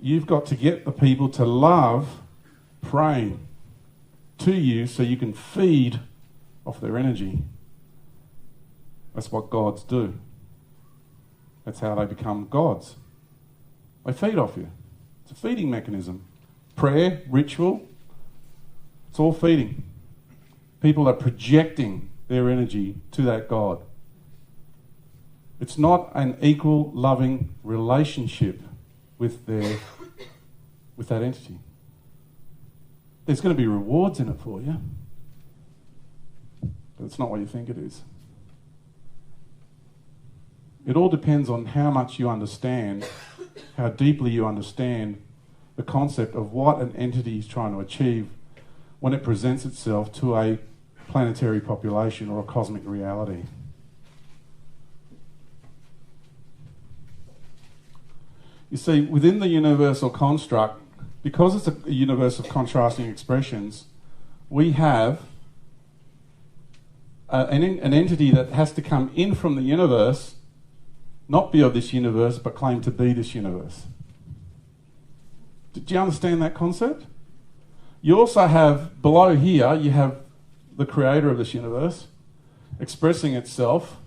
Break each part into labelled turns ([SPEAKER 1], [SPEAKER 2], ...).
[SPEAKER 1] you've got to get the people to love praying to you so you can feed off their energy. That's what gods do. That's how they become gods. They feed off you. It's a feeding mechanism. Prayer, ritual, it's all feeding. People are projecting their energy to that God. It's not an equal, loving relationship with that entity. There's going to be rewards in it for you, but it's not what you think it is. It all depends on how much you understand, how deeply you understand the concept of what an entity is trying to achieve when it presents itself to a planetary population or a cosmic reality. You see, within the universal construct, because it's a universe of contrasting expressions, we have an entity that has to come in from the universe, not be of this universe, but claim to be this universe. Do you understand that concept? You also have, below here, you have the creator of this universe expressing itself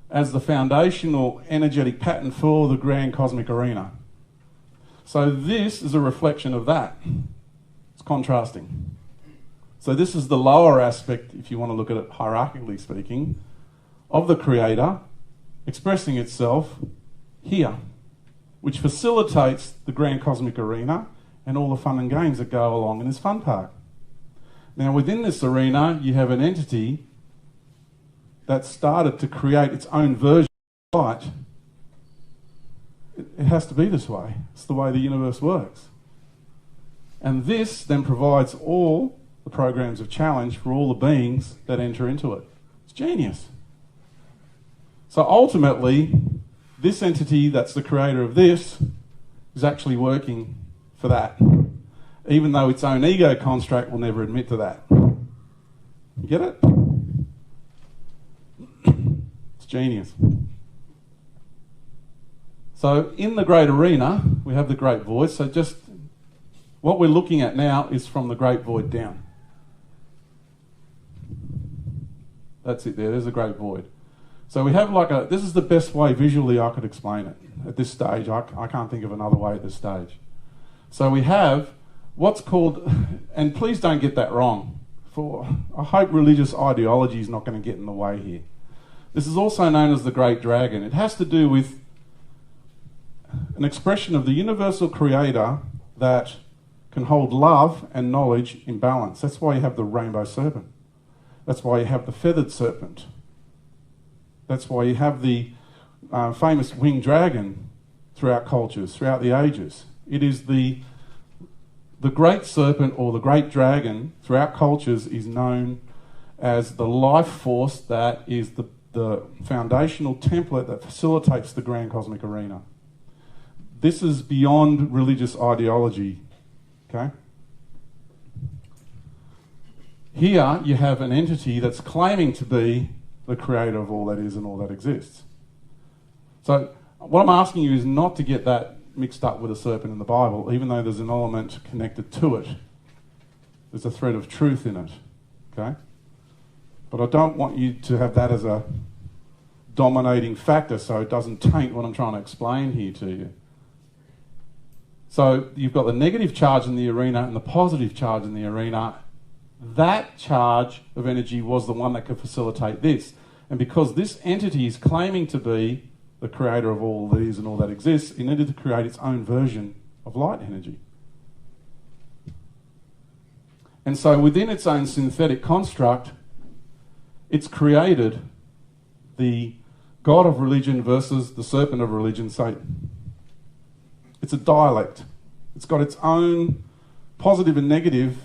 [SPEAKER 1] as the foundational energetic pattern for the grand cosmic arena. So this is a reflection of that. It's contrasting. So this is the lower aspect, if you want to look at it hierarchically speaking, of the creator expressing itself here, which facilitates the grand cosmic arena and all the fun and games that go along in this fun park. Now within this arena, you have an entity that started to create its own version of light. It has to be this way. It's the way the universe works. And this then provides all the programs of challenge for all the beings that enter into it. It's genius. So ultimately, this entity that's the creator of this is actually working for that, even though its own ego construct will never admit to that. You get it? It's genius. So in the great arena, we have the great void. So just what we're looking at now is from the great void down. That's it there, there's a great void. So we have this is the best way visually I could explain it at this stage. I can't think of another way at this stage. So we have what's called, and please don't get that wrong, I hope religious ideology is not going to get in the way here. This is also known as the Great Dragon. It has to do with an expression of the universal creator that can hold love and knowledge in balance. That's why you have the rainbow serpent. That's why you have the feathered serpent. That's why you have the famous winged dragon throughout cultures, throughout the ages. It is the great serpent or the great dragon throughout cultures is known as the life force that is the foundational template that facilitates the grand cosmic arena. This is beyond religious ideology, okay? Here you have an entity that's claiming to be the creator of all that is and all that exists. So what I'm asking you is not to get that mixed up with a serpent in the Bible, even though there's an element connected to it. There's a thread of truth in it, okay? But I don't want you to have that as a dominating factor so it doesn't taint what I'm trying to explain here to you. So you've got the negative charge in the arena and the positive charge in the arena. That charge of energy was the one that could facilitate this. And because this entity is claiming to be the creator of all that is and all that exists, it needed to create its own version of light energy. And so within its own synthetic construct, it's created the god of religion versus the serpent of religion, Satan. It's a dialect. It's got its own positive and negative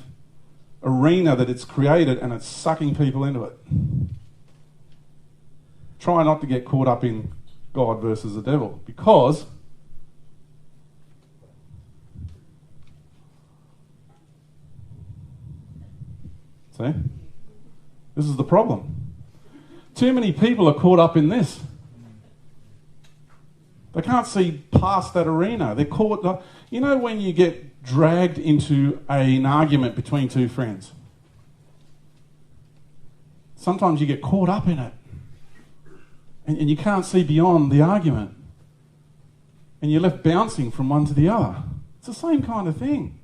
[SPEAKER 1] arena that it's created, and it's sucking people into it. Try not to get caught up in God versus the devil, because see, this is the problem. Too many people are caught up in this. They can't see past that arena. They're caught... You know when you get dragged into an argument between two friends? Sometimes you get caught up in it. And you can't see beyond the argument. And you're left bouncing from one to the other. It's the same kind of thing.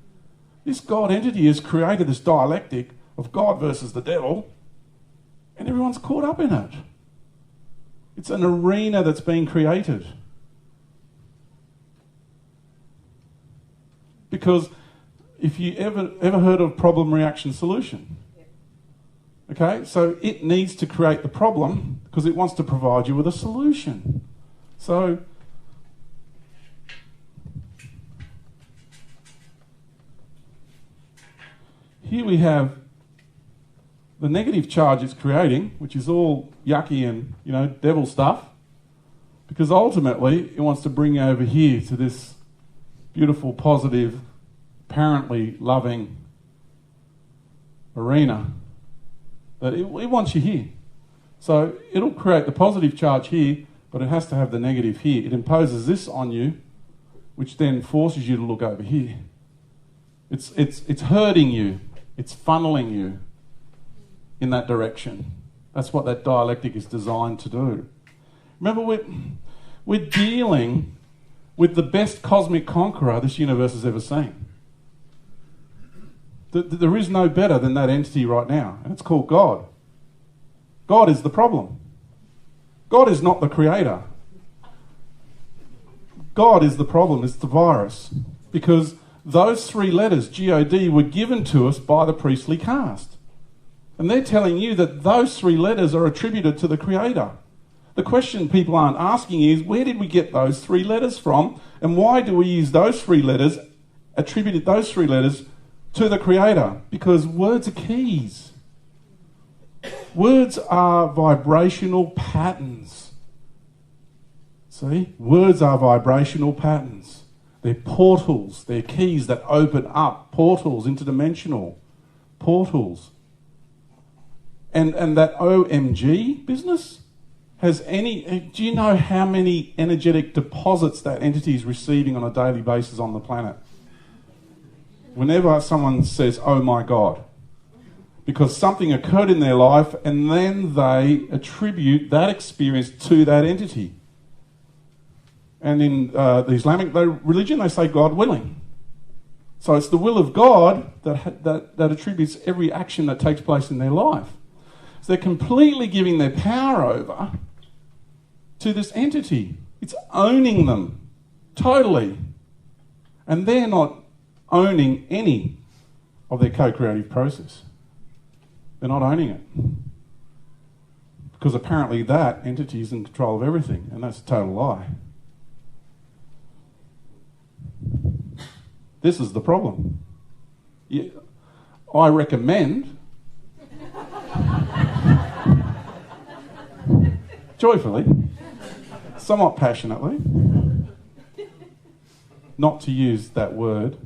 [SPEAKER 1] This God entity has created this dialectic of God versus the devil, and everyone's caught up in it. It's an arena that's been created. Because if you ever heard of problem, reaction, solution? Okay, so it needs to create the problem because it wants to provide you with a solution. So here we have the negative charge it's creating, which is all yucky and, devil stuff, because ultimately it wants to bring you over here to this beautiful, positive, apparently loving arena that it wants you here. So it'll create the positive charge here, but it has to have the negative here. It imposes this on you, which then forces you to look over here. It's hurting you. It's funneling you in that direction. That's what that dialectic is designed to do. Remember, we're dealing with the best cosmic conqueror this universe has ever seen. There is no better than that entity right now, and it's called God. God is the problem. God is not the creator. God is the problem, it's the virus. Because those three letters, G-O-D, were given to us by the priestly caste. And they're telling you that those three letters are attributed to the creator. The question people aren't asking is, where did we get those three letters from? And why do we use those three letters, attributed those three letters to the creator? Because words are keys. Words are vibrational patterns. See? Words are vibrational patterns. They're portals. They're keys that open up portals, interdimensional portals. And that OMG business has do you know how many energetic deposits that entity is receiving on a daily basis on the planet? Whenever someone says, oh my God, because something occurred in their life and then they attribute that experience to that entity. And in the Islamic religion, they say God willing. So it's the will of God that attributes every action that takes place in their life. So they're completely giving their power over to this entity. It's owning them totally. And they're not owning any of their co-creative process. They're not owning it. Because apparently that entity is in control of everything, and that's a total lie. This is the problem. I recommend, joyfully, somewhat passionately, not to use that word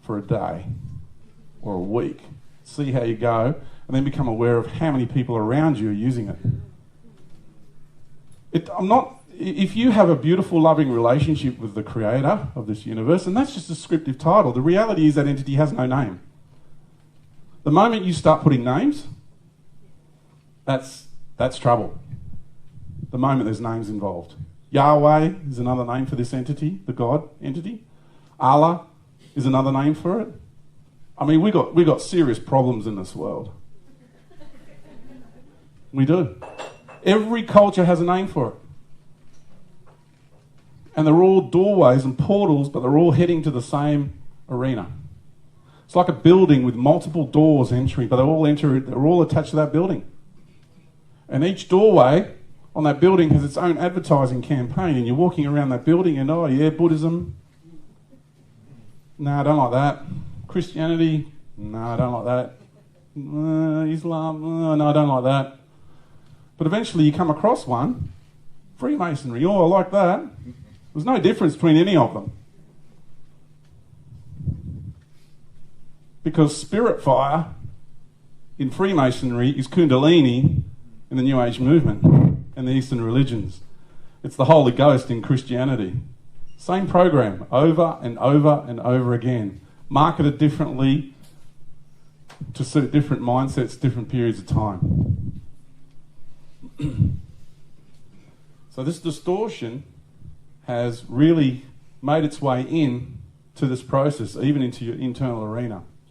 [SPEAKER 1] for a day or a week. See how you go, and then become aware of how many people around you are using it. If you have a beautiful, loving relationship with the creator of this universe, and that's just a descriptive title, the reality is that entity has no name. The moment you start putting names, that's trouble. The moment there's names involved. Yahweh is another name for this entity, the God entity. Allah is another name for it. I mean, we got serious problems in this world. We do. Every culture has a name for it. And they're all doorways and portals, but they're all heading to the same arena. It's like a building with multiple doors entering, but they're all attached to that building. And each doorway on that building has its own advertising campaign, and you're walking around that building and, oh yeah, Buddhism. No, I don't like that. Christianity, no, I don't like that. Islam, no, I don't like that. But eventually you come across one, Freemasonry, oh, I like that. There's no difference between any of them. Because spirit fire in Freemasonry is Kundalini in the New Age movement and the Eastern religions. It's the Holy Ghost in Christianity. Same program, over and over and over again. Marketed differently to suit different mindsets, different periods of time. So this distortion has really made its way in to this process, even into your internal arena.